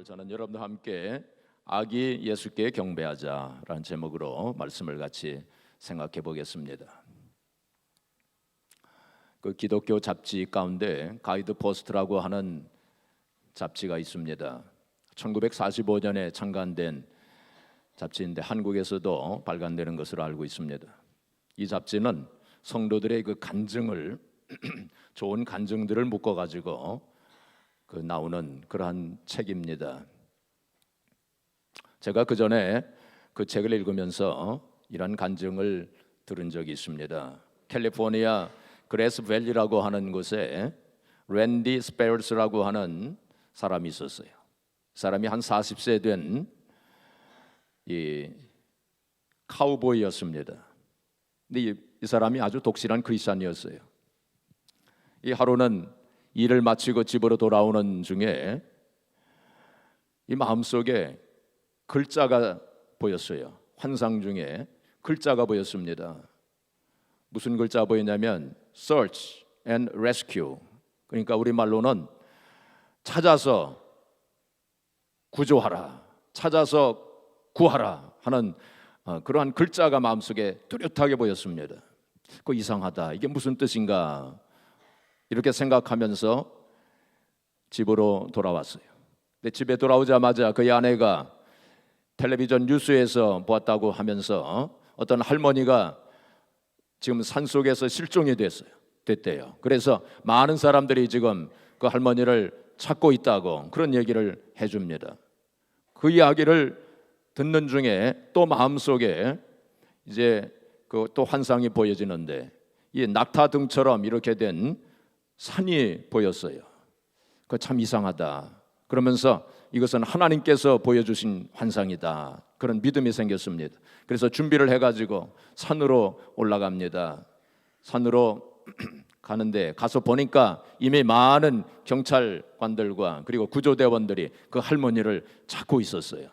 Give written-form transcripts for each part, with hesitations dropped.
오늘 저는 여러분과 함께 아기 예수께 경배하자라는 제목으로 말씀을 같이 생각해 보겠습니다. 그 기독교 잡지 가운데 가이드 포스트라고 하는 잡지가 있습니다. 1945년에 창간된 잡지인데 한국에서도 발간되는 것으로 알고 있습니다. 이 잡지는 성도들의 그 간증을 좋은 간증들을 묶어 가지고 그 나오는 그러한 책입니다. 제가 그 전에 그 책을 읽으면서 이런 간증을 들은 적이 있습니다. 캘리포니아 그레스밸리라고 하는 곳에 랜디 스페어스라고 하는 사람이 있었어요. 사람이 한 40세 된 이 카우보이였습니다. 근데 이 사람이 아주 독실한 크리스찬이었어요. 이 하루는 일을 마치고 집으로 돌아오는 중에 이 마음속에 글자가 보였어요. 환상 중에 글자가 보였습니다. 무슨 글자 보였냐면 Search and Rescue, 그러니까 우리말로는 찾아서 구조하라, 찾아서 구하라 하는 그러한 글자가 마음속에 뚜렷하게 보였습니다. 그 이상하다, 이게 무슨 뜻인가 이렇게 생각하면서 집으로 돌아왔어요. 근데 집에 돌아오자마자 그의 아내가 텔레비전 뉴스에서 보았다고 하면서 어떤 할머니가 지금 산속에서 실종이 됐대요. 그래서 많은 사람들이 지금 그 할머니를 찾고 있다고 그런 얘기를 해줍니다. 그 이야기를 듣는 중에 또 마음속에 이제 그 또 환상이 보여지는데 이 낙타등처럼 이렇게 된 산이 보였어요. 그 참 이상하다. 그러면서 이것은 하나님께서 보여주신 환상이다. 그런 믿음이 생겼습니다. 그래서 준비를 해가지고 산으로 올라갑니다. 산으로 가는데 가서 보니까 이미 많은 경찰관들과 그리고 구조대원들이 그 할머니를 찾고 있었어요.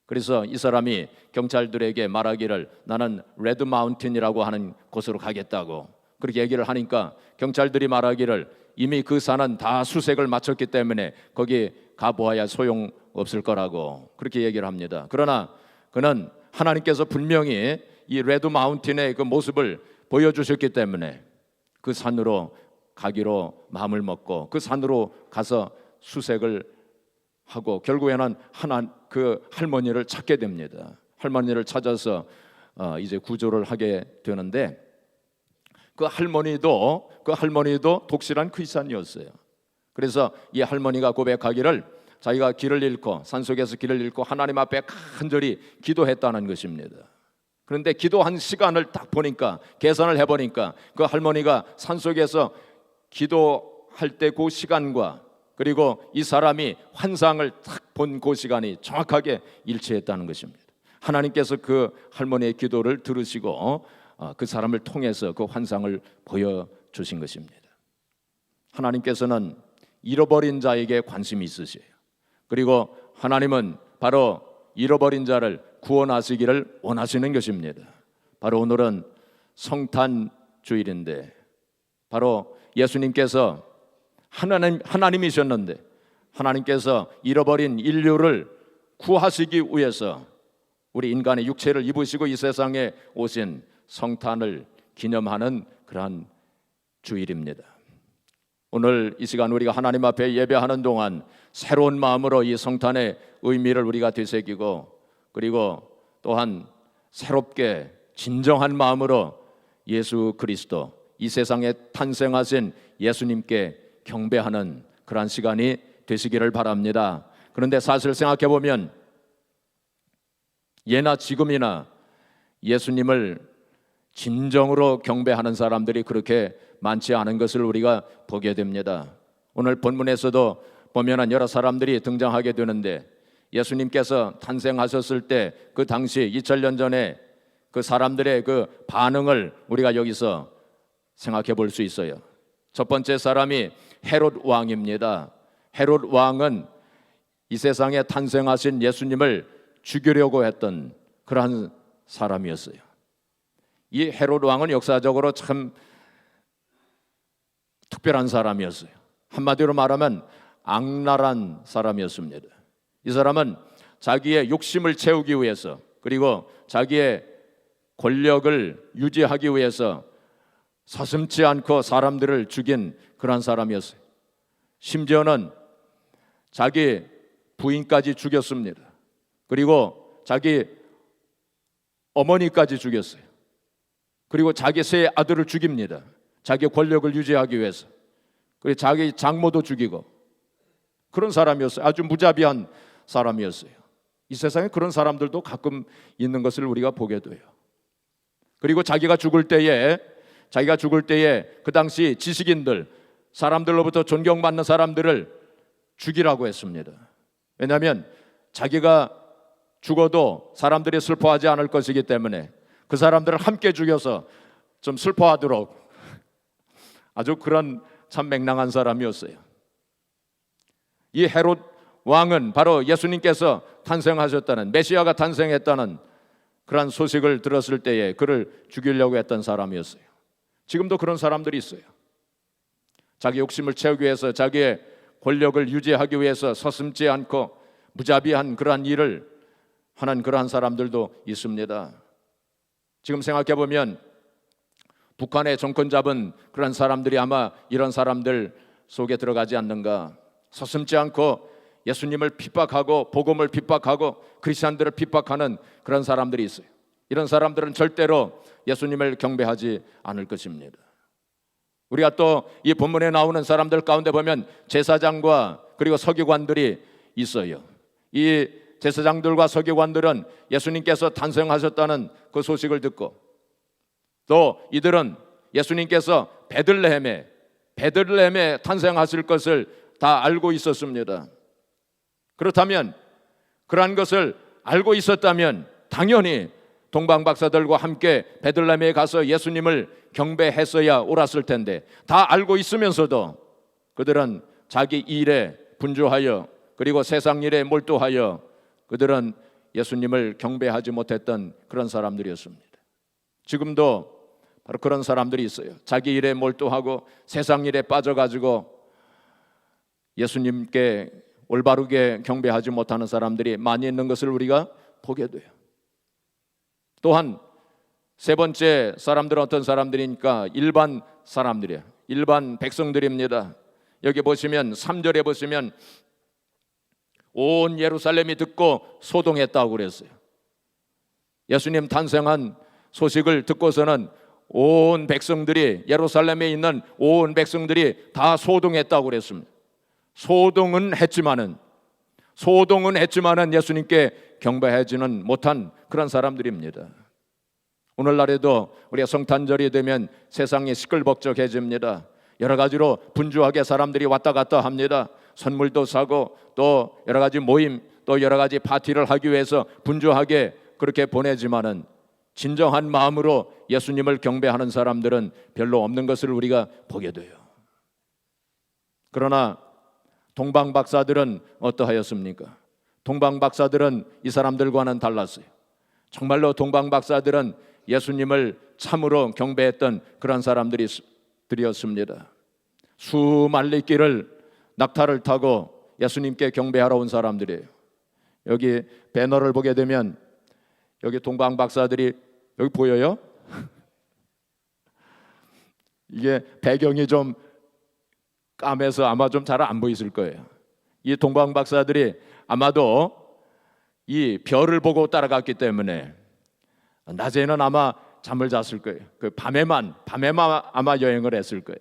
그래서 이 사람이 경찰들에게 말하기를 나는 레드 마운틴이라고 하는 곳으로 가겠다고 그렇게 얘기를 하니까 경찰들이 말하기를 이미 그 산은 다 수색을 마쳤기 때문에 거기 가보아야 소용없을 거라고 그렇게 얘기를 합니다. 그러나 그는 하나님께서 분명히 이 레드 마운틴의 그 모습을 보여주셨기 때문에 그 산으로 가기로 마음을 먹고 그 산으로 가서 수색을 하고 결국에는 그 할머니를 찾게 됩니다. 할머니를 찾아서 이제 구조를 하게 되는데 그 할머니도 독실한 크리스찬이었어요. 그래서 이 할머니가 고백하기를 자기가 길을 잃고 산속에서 길을 잃고 하나님 앞에 간절히 기도했다는 것입니다. 그런데 기도한 시간을 딱 보니까 계산을 해보니까 그 할머니가 산속에서 기도할 때 그 시간과 그리고 이 사람이 환상을 딱 본 그 시간이 정확하게 일치했다는 것입니다. 하나님께서 그 할머니의 기도를 들으시고 그 사람을 통해서 그 환상을 보여주신 것입니다. 하나님께서는 잃어버린 자에게 관심이 있으세요. 그리고 하나님은 바로 잃어버린 자를 구원하시기를 원하시는 것입니다. 바로 오늘은 성탄 주일인데 바로 예수님께서 하나님이셨는데 하나님께서 잃어버린 인류를 구하시기 위해서 우리 인간의 육체를 입으시고 이 세상에 오신 성탄을 기념하는 그러한 주일입니다. 오늘 이 시간 우리가 하나님 앞에 예배하는 동안 새로운 마음으로 이 성탄의 의미를 우리가 되새기고 그리고 또한 새롭게 진정한 마음으로 예수 그리스도 이 세상에 탄생하신 예수님께 경배하는 그러한 시간이 되시기를 바랍니다. 그런데 사실 생각해 보면 예나 지금이나 예수님을 진정으로 경배하는 사람들이 그렇게 많지 않은 것을 우리가 보게 됩니다. 오늘 본문에서도 보면은 여러 사람들이 등장하게 되는데 예수님께서 탄생하셨을 때 그 당시 2000년 전에 그 사람들의 그 반응을 우리가 여기서 생각해 볼 수 있어요. 첫 번째 사람이 헤롯 왕입니다. 헤롯 왕은 이 세상에 탄생하신 예수님을 죽이려고 했던 그러한 사람이었어요. 이 헤롯 왕은 역사적으로 참 특별한 사람이었어요. 한마디로 말하면 악랄한 사람이었습니다. 이 사람은 자기의 욕심을 채우기 위해서, 그리고 자기의 권력을 유지하기 위해서 서슴지 않고 사람들을 죽인 그런 사람이었어요. 심지어는 자기 부인까지 죽였습니다. 그리고 자기 어머니까지 죽였어요. 그리고 자기 세 아들을 죽입니다. 자기 권력을 유지하기 위해서. 그리고 자기 장모도 죽이고, 그런 사람이었어요. 아주 무자비한 사람이었어요. 이 세상에 그런 사람들도 가끔 있는 것을 우리가 보게 돼요. 그리고 자기가 죽을 때에 그 당시 지식인들, 사람들로부터 존경받는 사람들을 죽이라고 했습니다. 왜냐하면 자기가 죽어도 사람들이 슬퍼하지 않을 것이기 때문에 그 사람들을 함께 죽여서 좀 슬퍼하도록, 아주 그런 참 맹랑한 사람이었어요. 이 헤롯 왕은 바로 예수님께서 탄생하셨다는, 메시아가 탄생했다는 그런 소식을 들었을 때에 그를 죽이려고 했던 사람이었어요. 지금도 그런 사람들이 있어요. 자기 욕심을 채우기 위해서, 자기의 권력을 유지하기 위해서 서슴지 않고 무자비한 그러한 일을 하는 그러한 사람들도 있습니다. 지금 생각해 보면 북한의 정권 잡은 그런 사람들이 아마 이런 사람들 속에 들어가지 않는가. 서슴지 않고 예수님을 핍박하고 복음을 핍박하고 크리스천들을 핍박하는 그런 사람들이 있어요. 이런 사람들은 절대로 예수님을 경배하지 않을 것입니다. 우리가 또 이 본문에 나오는 사람들 가운데 보면 제사장과 그리고 서기관들이 있어요. 이 제사장들과 서기관들은 예수님께서 탄생하셨다는 그 소식을 듣고, 또 이들은 예수님께서 베들레헴에 탄생하실 것을 다 알고 있었습니다. 그렇다면, 그러한 것을 알고 있었다면 당연히 동방박사들과 함께 베들레헴에 가서 예수님을 경배했어야 옳았을 텐데, 다 알고 있으면서도 그들은 자기 일에 분주하여, 그리고 세상 일에 몰두하여 그들은 예수님을 경배하지 못했던 그런 사람들이었습니다. 지금도 바로 그런 사람들이 있어요. 자기 일에 몰두하고 세상 일에 빠져가지고 예수님께 올바르게 경배하지 못하는 사람들이 많이 있는 것을 우리가 보게 돼요. 또한 세 번째 사람들은 어떤 사람들이니까 일반 사람들이에요. 일반 백성들입니다. 여기 보시면 3절에 보시면 온 예루살렘이 듣고 소동했다고 그랬어요. 예수님 탄생한 소식을 듣고서는 온 백성들이, 예루살렘에 있는 온 백성들이 다 소동했다고 그랬습니다. 소동은 했지만은 예수님께 경배하지는 못한 그런 사람들입니다. 오늘날에도 우리가 성탄절이 되면 세상이 시끌벅적해집니다. 여러 가지로 분주하게 사람들이 왔다 갔다 합니다. 선물도 사고, 또 여러 가지 모임, 또 여러 가지 파티를 하기 위해서 분주하게 그렇게 보내지만은 진정한 마음으로 예수님을 경배하는 사람들은 별로 없는 것을 우리가 보게 돼요. 그러나 동방박사들은 어떠하였습니까? 동방박사들은 이 사람들과는 달랐어요. 정말로 동방박사들은 예수님을 참으로 경배했던 그런 사람들이었습니다. 수만리 길을 낙타를 타고 예수님께 경배하러 온 사람들이에요. 여기 배너를 보게 되면 여기 동방박사들이, 여기 보여요? 이게 배경이 좀 까매서 아마 좀 잘 안 보이실 거예요. 이 동방박사들이 아마도 이 별을 보고 따라갔기 때문에 낮에는 아마 잠을 잤을 거예요. 그 밤에만 아마 여행을 했을 거예요.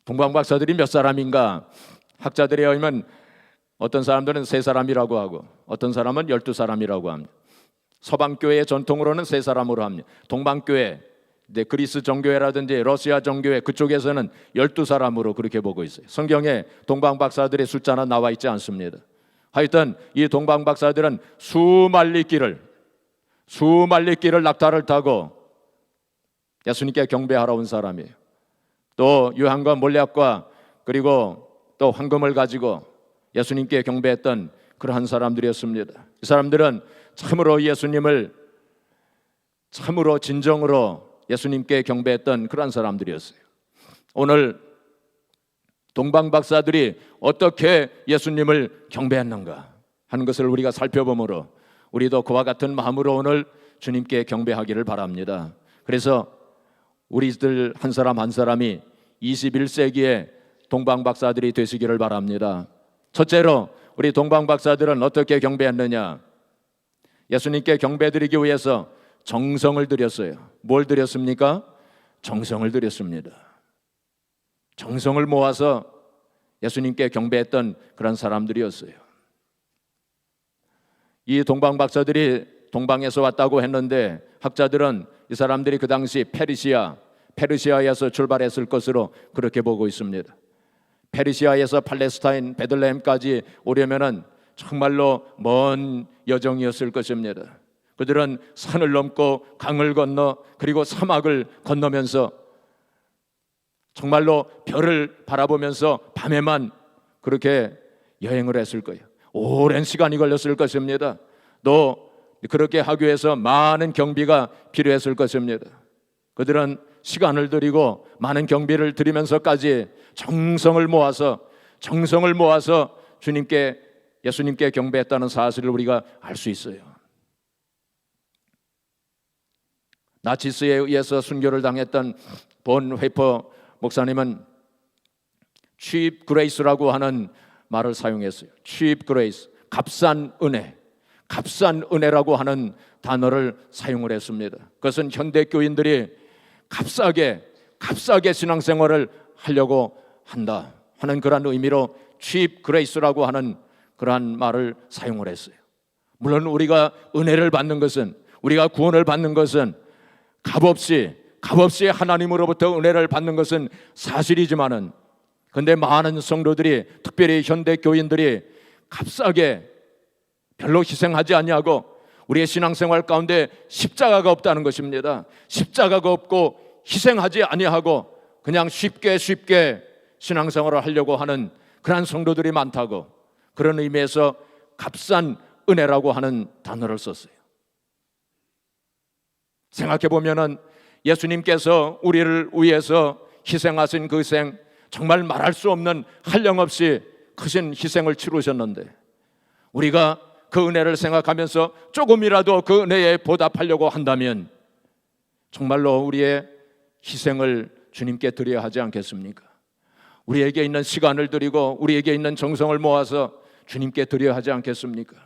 동방박사들이 몇 사람인가? 학자들에 의하면 어떤 사람들은 3사람이라고 하고, 어떤 사람은 12사람이라고 합니다. 서방교회의 전통으로는 3사람으로 합니다. 동방교회, 그리스 정교회라든지 러시아 정교회 그쪽에서는 12사람으로 그렇게 보고 있어요. 성경에 동방박사들의 숫자는 나와 있지 않습니다. 하여튼 이 동방박사들은 수만리 길을 낙타를 타고 예수님께 경배하러 온 사람이에요. 또 유황과 몰약과 그리고 또 황금을 가지고 예수님께 경배했던 그러한 사람들이었습니다. 이 사람들은 참으로 예수님을 참으로 진정으로 예수님께 경배했던 그러한 사람들이었어요. 오늘 동방 박사들이 어떻게 예수님을 경배했는가 하는 것을 우리가 살펴보므로 우리도 그와 같은 마음으로 오늘 주님께 경배하기를 바랍니다. 그래서 우리들 한 사람 한 사람이 21세기의 동방 박사들이 되시기를 바랍니다. 첫째로 우리 동방 박사들은 어떻게 경배했느냐? 예수님께 경배드리기 위해서 정성을 들였어요. 뭘 드렸습니까? 정성을 들였습니다. 정성을 모아서 예수님께 경배했던 그런 사람들이었어요. 이 동방 박사들이 동방에서 왔다고 했는데 학자들은 이 사람들이 그 당시 페르시아에서 출발했을 것으로 그렇게 보고 있습니다. 페르시아에서 팔레스타인 베들레헴까지 오려면은 정말로 먼 여정이었을 것입니다. 그들은 산을 넘고 강을 건너 그리고 사막을 건너면서 정말로 별을 바라보면서 밤에만 그렇게 여행을 했을 거예요. 오랜 시간이 걸렸을 것입니다. 또 그렇게 하기 위해서 많은 경비가 필요했을 것입니다. 그들은 시간을 들이고 많은 경비를 들이면서까지 정성을 모아서 예수님께 경배했다는 사실을 우리가 알 수 있어요. 나치스에 의해서 순교를 당했던 본 회퍼 목사님은 cheap grace라고 하는 말을 사용했어요. cheap grace, 값싼 은혜라고 하는 단어를 사용을 했습니다. 그것은 현대 교인들이 값싸게 신앙생활을 하려고 한다 하는 그런 의미로 cheap grace라고 하는 그러한 말을 사용을 했어요. 물론 우리가 은혜를 받는 것은, 우리가 구원을 받는 것은 값없이 하나님으로부터 은혜를 받는 것은 사실이지만은, 근데 많은 성도들이, 특별히 현대 교인들이 값싸게 별로 희생하지 아니하고 우리의 신앙생활 가운데 십자가가 없다는 것입니다. 십자가가 없고 희생하지 아니하고 그냥 쉽게 신앙생활을 하려고 하는 그런 성도들이 많다고, 그런 의미에서 값싼 은혜라고 하는 단어를 썼어요. 생각해 보면은 예수님께서 우리를 위해서 희생하신 그 희생, 정말 말할 수 없는 한량없이 크신 희생을 치르셨는데, 우리가 그 은혜를 생각하면서 조금이라도 그 은혜에 보답하려고 한다면 정말로 우리의 희생을 주님께 드려야 하지 않겠습니까? 우리에게 있는 시간을 드리고 우리에게 있는 정성을 모아서 주님께 드려야 하지 않겠습니까?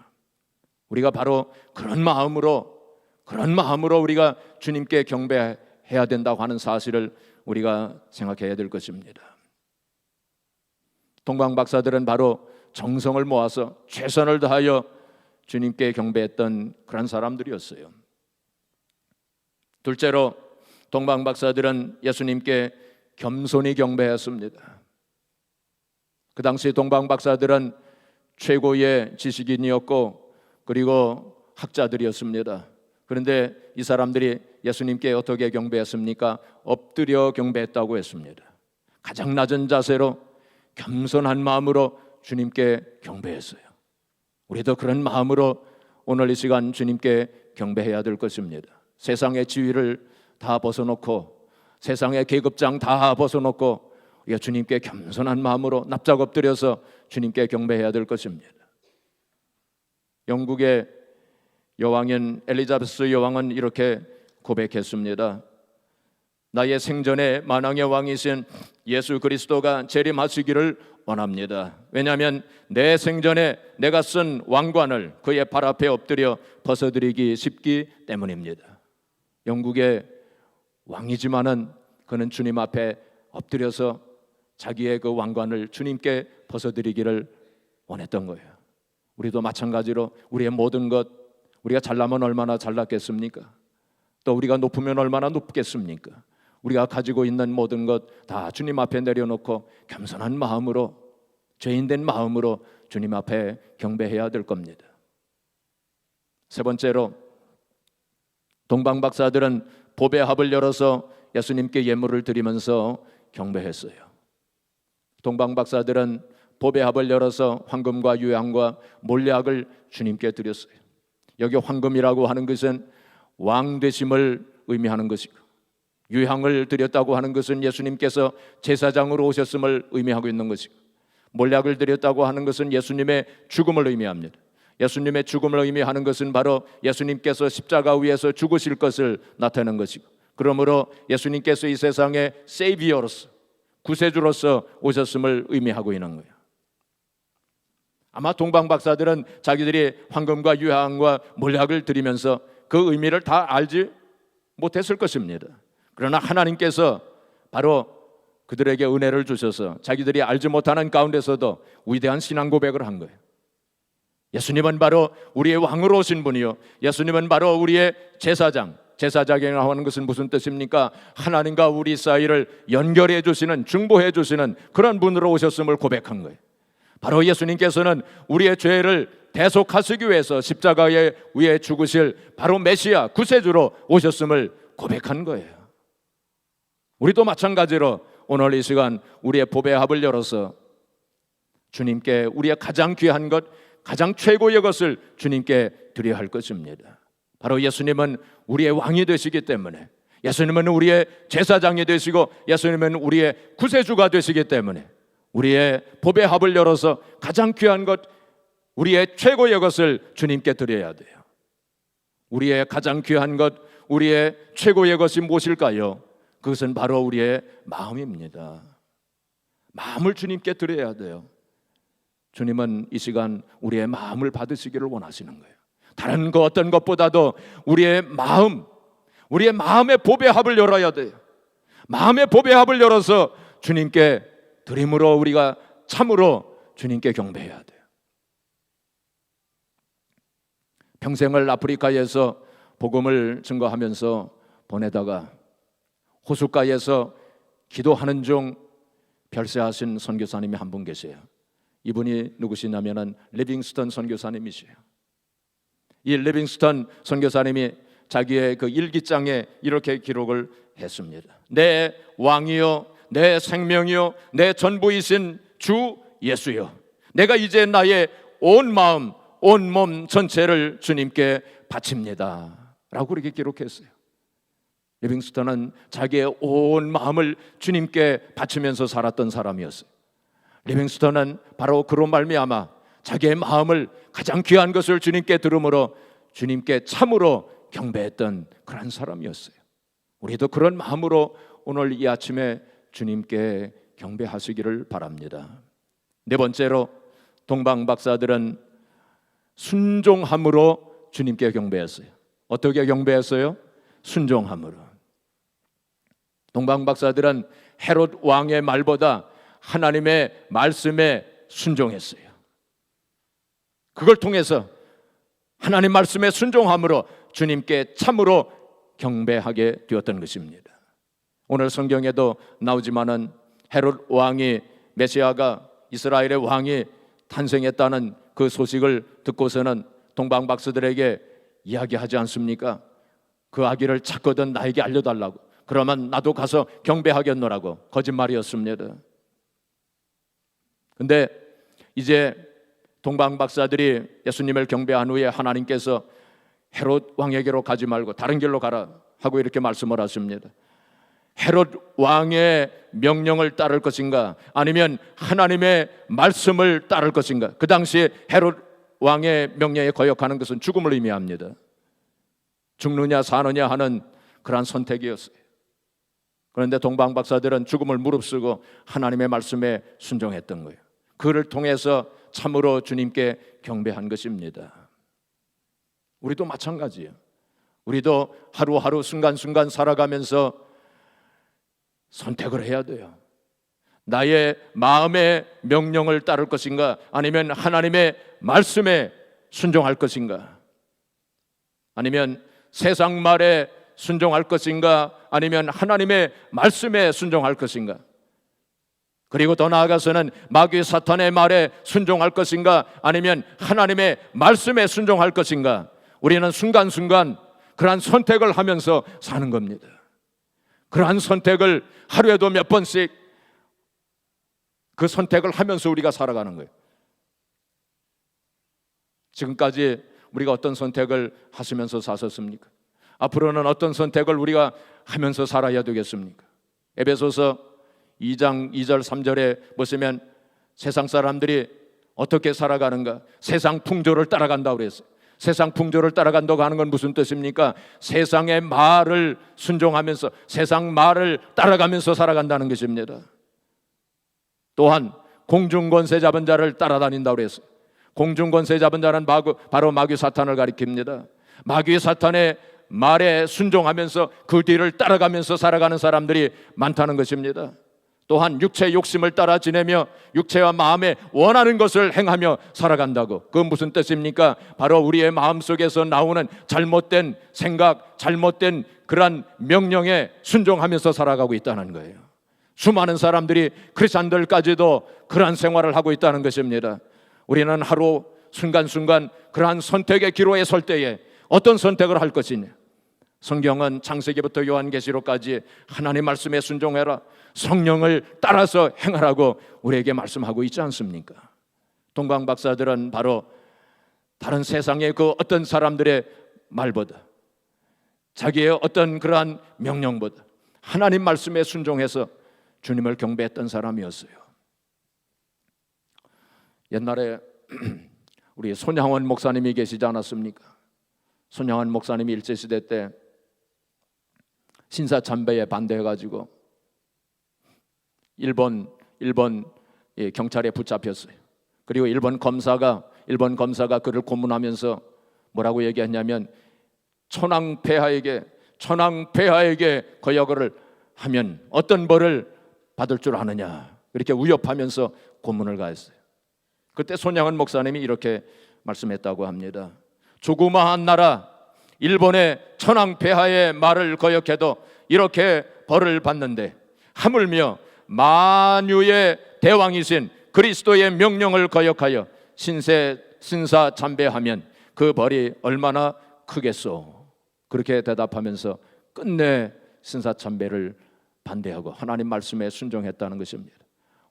우리가 바로 그런 마음으로 우리가 주님께 경배해야 된다고 하는 사실을 우리가 생각해야 될 것입니다. 동방 박사들은 바로 정성을 모아서 최선을 다하여 주님께 경배했던 그런 사람들이었어요. 둘째로 동방 박사들은 예수님께 겸손히 경배했습니다. 그 당시 동방 박사들은 최고의 지식인이었고 그리고 학자들이었습니다. 그런데 이 사람들이 예수님께 어떻게 경배했습니까? 엎드려 경배했다고 했습니다. 가장 낮은 자세로 겸손한 마음으로 주님께 경배했어요. 우리도 그런 마음으로 오늘 이 시간 주님께 경배해야 될 것입니다. 세상의 지위를 다 벗어놓고, 세상의 계급장 다 벗어놓고 우리가 주님께 겸손한 마음으로 납작 엎드려서 주님께 경배해야 될 것입니다. 영국의 여왕인 엘리자베스 여왕은 이렇게 고백했습니다. 나의 생전에 만왕의 왕이신 예수 그리스도가 재림하시기를 원합니다. 왜냐하면 내 생전에 내가 쓴 왕관을 그의 발 앞에 엎드려 벗어드리기 쉽기 때문입니다. 영국의 왕이지만은 그는 주님 앞에 엎드려서 자기의 그 왕관을 주님께 벗어드리기를 원했던 거예요. 우리도 마찬가지로 우리의 모든 것, 우리가 잘나면 얼마나 잘났겠습니까? 또 우리가 높으면 얼마나 높겠습니까? 우리가 가지고 있는 모든 것 다 주님 앞에 내려놓고 겸손한 마음으로, 죄인된 마음으로 주님 앞에 경배해야 될 겁니다. 세 번째로 동방 박사들은 보배 합을 열어서 예수님께 예물을 드리면서 경배했어요. 동방 박사들은 보배 합을 열어서 황금과 유향과 몰약을 주님께 드렸어요. 여기 황금이라고 하는 것은 왕 되심을 의미하는 것이고, 유향을 드렸다고 하는 것은 예수님께서 제사장으로 오셨음을 의미하고 있는 것이고, 몰약을 드렸다고 하는 것은 예수님의 죽음을 의미합니다. 예수님의 죽음을 의미하는 것은 바로 예수님께서 십자가 위에서 죽으실 것을 나타내는 것이고, 그러므로 예수님께서 이 세상의 세이비어로서, 구세주로서 오셨음을 의미하고 있는 거예요. 아마 동방 박사들은 자기들이 황금과 유향과 몰약을 드리면서 그 의미를 다 알지 못했을 것입니다. 그러나 하나님께서 바로 그들에게 은혜를 주셔서 자기들이 알지 못하는 가운데서도 위대한 신앙 고백을 한 거예요. 예수님은 바로 우리의 왕으로 오신 분이요, 예수님은 바로 우리의 제사장. 제사장이라고 하는 것은 무슨 뜻입니까? 하나님과 우리 사이를 연결해 주시는, 중보해 주시는 그런 분으로 오셨음을 고백한 거예요. 바로 예수님께서는 우리의 죄를 대속하시기 위해서 십자가 위에 죽으실 바로 메시아, 구세주로 오셨음을 고백한 거예요. 우리도 마찬가지로 오늘 이 시간 우리의 보배 합을 열어서 주님께 우리의 가장 귀한 것, 가장 최고의 것을 주님께 드려야 할 것입니다. 바로 예수님은 우리의 왕이 되시기 때문에, 예수님은 우리의 제사장이 되시고, 예수님은 우리의 구세주가 되시기 때문에 우리의 보배 합을 열어서 가장 귀한 것, 우리의 최고의 것을 주님께 드려야 돼요. 우리의 가장 귀한 것, 우리의 최고의 것이 무엇일까요? 그것은 바로 우리의 마음입니다. 마음을 주님께 드려야 돼요. 주님은 이 시간 우리의 마음을 받으시기를 원하시는 거예요. 다른 그 어떤 것보다도 우리의 마음, 우리의 마음의 보배합을 열어야 돼요. 마음의 보배합을 열어서 주님께 드림으로 우리가 참으로 주님께 경배해야 돼요. 평생을 아프리카에서 복음을 증거하면서 보내다가 호숫가에서 기도하는 중 별세하신 선교사님이 한 분 계세요. 이분이 누구시냐면은 리빙스턴 선교사님이세요. 이 리빙스턴 선교사님이 자기의 그 일기장에 이렇게 기록을 했습니다. 내 왕이요, 내 생명이요, 내 전부이신 주 예수요, 내가 이제 나의 온 마음, 온 몸 전체를 주님께 바칩니다 라고 그렇게 기록했어요. 리빙스턴은 자기의 온 마음을 주님께 바치면서 살았던 사람이었어요. 리빙스턴은 바로 그로 말미암아 자기의 마음을, 가장 귀한 것을 주님께 들음으로 주님께 참으로 경배했던 그런 사람이었어요. 우리도 그런 마음으로 오늘 이 아침에 주님께 경배하시기를 바랍니다. 네 번째로, 동방 박사들은 순종함으로 주님께 경배했어요. 어떻게 경배했어요? 순종함으로. 동방 박사들은 헤롯 왕의 말보다 하나님의 말씀에 순종했어요. 그걸 통해서 하나님 말씀에 순종함으로 주님께 참으로 경배하게 되었던 것입니다. 오늘 성경에도 나오지만은 헤롯 왕이, 메시아가, 이스라엘의 왕이 탄생했다는 그 소식을 듣고서는 동방 박사들에게 이야기하지 않습니까? 그 아기를 찾거든 나에게 알려달라고, 그러면 나도 가서 경배하겠노라고. 거짓말이었습니다. 근데 이제 동방 박사들이 예수님을 경배한 후에 하나님께서 헤롯 왕에게로 가지 말고 다른 길로 가라 하고 이렇게 말씀을 하십니다. 헤롯 왕의 명령을 따를 것인가, 아니면 하나님의 말씀을 따를 것인가? 그 당시에 헤롯 왕의 명령에 거역하는 것은 죽음을 의미합니다. 죽느냐 사느냐 하는 그러한 선택이었어요. 그런데 동방 박사들은 죽음을 무릅쓰고 하나님의 말씀에 순종했던 거예요. 그를 통해서 참으로 주님께 경배한 것입니다. 우리도 마찬가지예요. 우리도 하루하루 순간순간 살아가면서 선택을 해야 돼요. 나의 마음의 명령을 따를 것인가, 아니면 하나님의 말씀에 순종할 것인가, 아니면 세상 말에 순종할 것인가, 아니면 하나님의 말씀에 순종할 것인가, 그리고 더 나아가서는 마귀 사탄의 말에 순종할 것인가, 아니면 하나님의 말씀에 순종할 것인가. 우리는 순간순간 그러한 선택을 하면서 사는 겁니다. 그러한 선택을 하루에도 몇 번씩 그 선택을 하면서 우리가 살아가는 거예요. 지금까지 우리가 어떤 선택을 하시면서 사셨습니까? 앞으로는 어떤 선택을 우리가 하면서 살아야 되겠습니까? 에베소서 2장 2절 3절에 보시면 세상 사람들이 어떻게 살아가는가? 세상 풍조를 따라간다고 그랬어요. 세상 풍조를 따라간다고 하는 건 무슨 뜻입니까? 세상의 말을 순종하면서 세상 말을 따라가면서 살아간다는 것입니다. 또한 공중권세 잡은 자를 따라다닌다고 그랬어요. 공중권세 잡은 자는 바로 마귀 사탄을 가리킵니다. 마귀 사탄의 말에 순종하면서 그 뒤를 따라가면서 살아가는 사람들이 많다는 것입니다. 또한 육체의 욕심을 따라 지내며 육체와 마음에 원하는 것을 행하며 살아간다고. 그건 무슨 뜻입니까? 바로 우리의 마음속에서 나오는 잘못된 생각, 잘못된 그러한 명령에 순종하면서 살아가고 있다는 거예요. 수많은 사람들이 크리스찬들까지도 그러한 생활을 하고 있다는 것입니다. 우리는 하루 순간순간 그러한 선택의 기로에 설 때에 어떤 선택을 할 것이냐? 성경은 창세기부터 요한계시록까지 하나님 말씀에 순종해라, 성령을 따라서 행하라고 우리에게 말씀하고 있지 않습니까? 동방 박사들은 바로 다른 세상의 그 어떤 사람들의 말보다, 자기의 어떤 그러한 명령보다 하나님 말씀에 순종해서 주님을 경배했던 사람이었어요. 옛날에 우리 손양원 목사님이 계시지 않았습니까? 손양원 목사님이 일제시대 때 신사참배에 반대해가지고 일본 경찰에 붙잡혔어요. 그리고 일본 검사가 그를 고문하면서 뭐라고 얘기했냐면 천황폐하에게 거역을 하면 어떤 벌을 받을 줄 아느냐, 그렇게 위협하면서 고문을 가했어요. 그때 손양원 목사님이 이렇게 말씀했다고 합니다. 조그마한 나라 일본의 천황폐하의 말을 거역해도 이렇게 벌을 받는데 하물며 만유의 대왕이신 그리스도의 명령을 거역하여 신사 참배하면 그 벌이 얼마나 크겠소. 그렇게 대답하면서 끝내 신사 참배를 반대하고 하나님 말씀에 순종했다는 것입니다.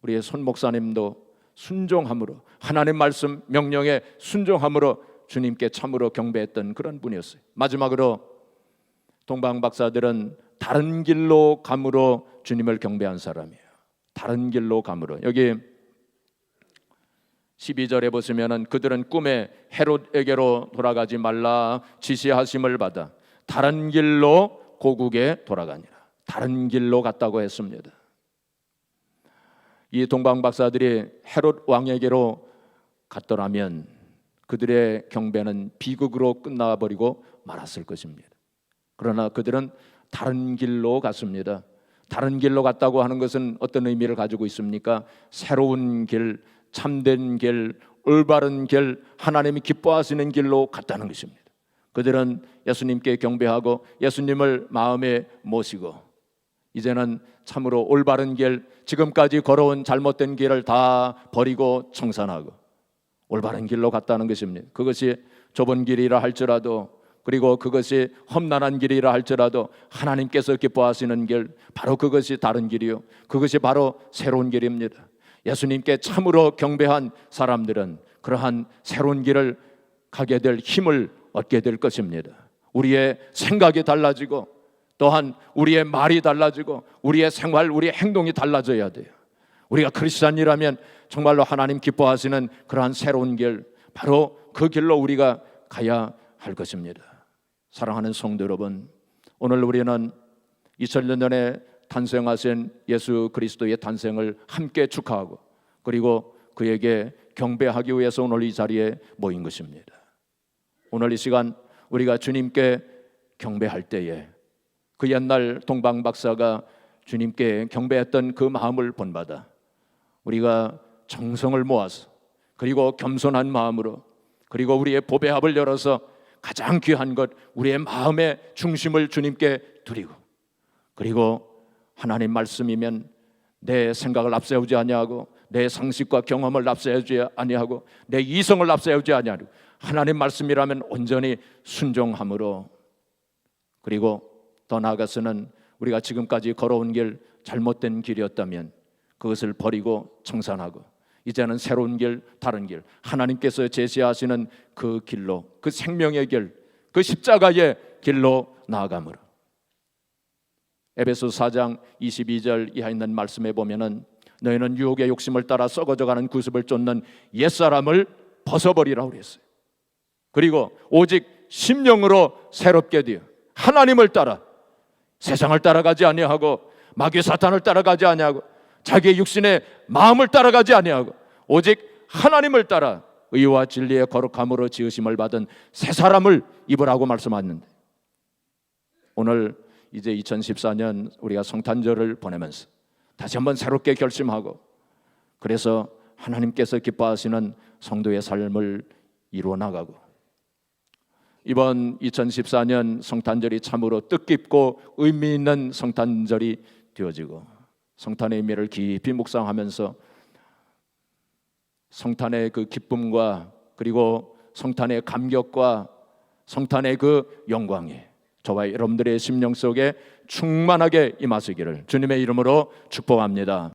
우리의 손 목사님도 순종함으로, 하나님 말씀 명령에 순종함으로 주님께 참으로 경배했던 그런 분이었어요. 마지막으로 동방 박사들은 다른 길로 감으로 주님을 경배한 사람이에요. 다른 길로 감으로. 여기 12절에 보시면은 그들은 꿈에 헤롯에게로 돌아가지 말라 지시하심을 받아 다른 길로 고국에 돌아가니라. 다른 길로 갔다고 했습니다. 이 동방 박사들이 헤롯 왕에게로 갔더라면 그들의 경배는 비극으로 끝나버리고 말았을 것입니다. 그러나 그들은 다른 길로 갔습니다. 다른 길로 갔다고 하는 것은 어떤 의미를 가지고 있습니까? 새로운 길, 참된 길, 올바른 길, 하나님이 기뻐하시는 길로 갔다는 것입니다. 그들은 예수님께 경배하고 예수님을 마음에 모시고 이제는 참으로 올바른 길, 지금까지 걸어온 잘못된 길을 다 버리고 청산하고 올바른 길로 갔다는 것입니다. 그것이 좁은 길이라 할지라도, 그리고 그것이 험난한 길이라 할지라도 하나님께서 기뻐하시는 길, 바로 그것이 다른 길이요, 그것이 바로 새로운 길입니다. 예수님께 참으로 경배한 사람들은 그러한 새로운 길을 가게 될 힘을 얻게 될 것입니다. 우리의 생각이 달라지고 또한 우리의 말이 달라지고 우리의 생활, 우리의 행동이 달라져야 돼요. 우리가 크리스찬이라면 정말로 하나님 기뻐하시는 그러한 새로운 길, 바로 그 길로 우리가 가야 할 것입니다. 사랑하는 성도 여러분, 오늘 우리는 2000년 전에 탄생하신 예수 그리스도의 탄생을 함께 축하하고 그리고 그에게 경배하기 위해서 오늘 이 자리에 모인 것입니다. 오늘 이 시간 우리가 주님께 경배할 때에 그 옛날 동방 박사가 주님께 경배했던 그 마음을 본받아 우리가 정성을 모아서 그리고 겸손한 마음으로 그리고 우리의 보배합을 열어서 가장 귀한 것, 우리의 마음의 중심을 주님께 드리고 그리고 하나님 말씀이면 내 생각을 앞세우지 아니하고 내 상식과 경험을 앞세우지 아니하고 내 이성을 앞세우지 아니하고 하나님 말씀이라면 온전히 순종함으로, 그리고 더 나아가서는 우리가 지금까지 걸어온 길, 잘못된 길이었다면 그것을 버리고 청산하고 이제는 새로운 길, 다른 길, 하나님께서 제시하시는 그 길로, 그 생명의 길, 그 십자가의 길로 나아감으로. 에베소 4장 22절 이하 있는 말씀에 보면은 너희는 유혹의 욕심을 따라 썩어져가는 구습을 쫓는 옛사람을 벗어버리라고 그랬어요. 그리고 오직 심령으로 새롭게 되어 하나님을 따라, 세상을 따라가지 아니하고 마귀 사탄을 따라가지 아니하고 자기의 육신의 마음을 따라가지 아니하고 오직 하나님을 따라 의와 진리의 거룩함으로 지으심을 받은 새 사람을 입으라고 말씀하셨는데, 오늘 이제 2014년 우리가 성탄절을 보내면서 다시 한번 새롭게 결심하고, 그래서 하나님께서 기뻐하시는 성도의 삶을 이루어 나가고, 이번 2014년 성탄절이 참으로 뜻깊고 의미 있는 성탄절이 되어지고, 성탄의 의미를 깊이 묵상하면서 성탄의 그 기쁨과 그리고 성탄의 감격과 성탄의 그 영광이 저와 여러분들의 심령 속에 충만하게 임하시기를 주님의 이름으로 축복합니다.